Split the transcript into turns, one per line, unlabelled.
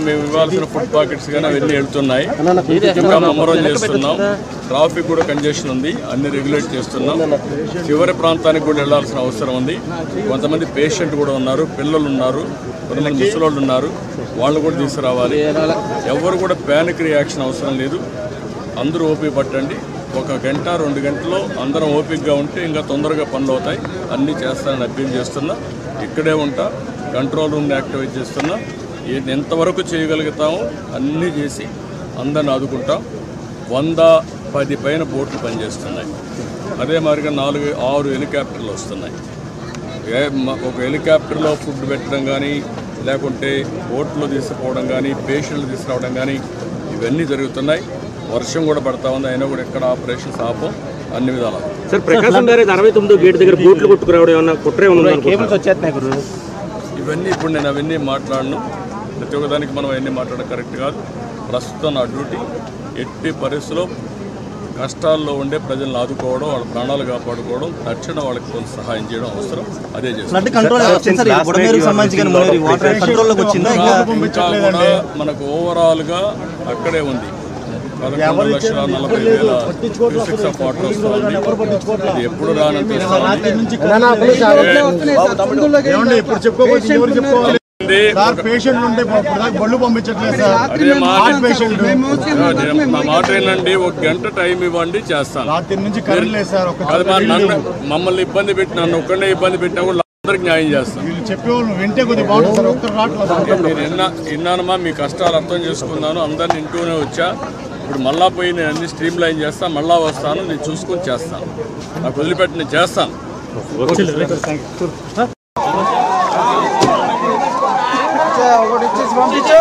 మేము ఇవ్వాల్సిన food packets కానీ అవన్నీ వెళ్తున్నాయి. ఇంకా ముమ్మరం చేస్తున్నాం. ట్రాఫిక్ కూడా కంజెషన్ ఉంది, అన్ని రెగ్యులేట్ చేస్తున్నాం. చివరి ప్రాంతానికి కూడా వెళ్లాల్సిన అవసరం ఉంది. కొంతమంది పేషెంట్ కూడా ఉన్నారు, పిల్లలు ఉన్నారు, కొంతమంది ముసలోళ్ళు ఉన్నారు, వాళ్ళు కూడా తీసుకురావాలి. ఎవరు కూడా ప్యానిక్ రియాక్షన్ అవసరం లేదు. అందరూ ఓపిక పట్టండి. 1 గంట 2 గంటల్లో అందరం ఓపికగా ఉంటే ఇంకా తొందరగా పనులు అవుతాయి. అన్నీ చేస్తానని అప్పీల్ చేస్తున్నా. ఇక్కడే ఉంటా, కంట్రోల్ రూమ్ని యాక్టివేట్ చేస్తున్నా. ఎంతవరకు చేయగలుగుతామో అన్నీ చేసి అందరిని ఆదుకుంటాం. 110 పైన బోట్లు పనిచేస్తున్నాయి. అదే మాదిరిగా 4-6 హెలికాప్టర్లు వస్తున్నాయి. ఒక హెలికాప్టర్లో ఫుడ్ పెట్టడం కానీ, లేకుంటే బోట్లో తీసుకుపోవడం కానీ, పేషెంట్లు తీసుకురావడం కానీ ఇవన్నీ జరుగుతున్నాయి. వర్షం కూడా పడతా ఉంది, అయినా కూడా ఎక్కడ ఆపరేషన్స్ ఆపం అన్ని విధాలు.
సార్, ప్రకాశం బ్యారేజ్ 69 గేట్ దగ్గర బోట్లు కొట్టుకురావడం ఏమన్నా కుట్రే ఉందా?
ఇవన్నీ ఇప్పుడు నేను అవన్నీ మాట్లాడను. ప్రతి ఒక్కదానికి మనం అవన్నీ మాట్లాడడం కరెక్ట్ కాదు. ప్రస్తుతం నా డ్యూటీ ఎట్టి పరిస్థితుల్లో కష్టాల్లో ఉండే ప్రజలను ఆదుకోవడం, వాళ్ళ ప్రాణాలు కాపాడుకోవడం, తక్షణ వాళ్ళకి కొంత సహాయం చేయడం అవసరం. అదే చేస్తాం. మనకు ఓవరాల్గా అక్కడే ఉంది 11,40,000 ఆఫ్ వాటర్ వస్తుంది. ఇది ఎప్పుడు రానంటే మా మాట ఏంటండి, 1 గంట టైం ఇవ్వండి, చేస్తాను. మమ్మల్ని ఇబ్బంది పెట్టి నన్ను ఒక్కడే ఇబ్బంది పెట్టినా కూడా అందరికి న్యాయం చేస్తాను. విన్నానమ్మా, మీ కష్టాలు అర్థం చేసుకున్నాను. అందరిని ఇంటూనే వచ్చా. ఇప్పుడు మళ్ళా పోయి నేను అన్ని స్ట్రీమ్ లైన్ చేస్తాను. మళ్ళా వస్తాను, నేను చూసుకొని చేస్తాను. నాకు వదిలిపెట్టి నేను చేస్తాను.
ఒకటి ఇచ్చేసి పంపించు.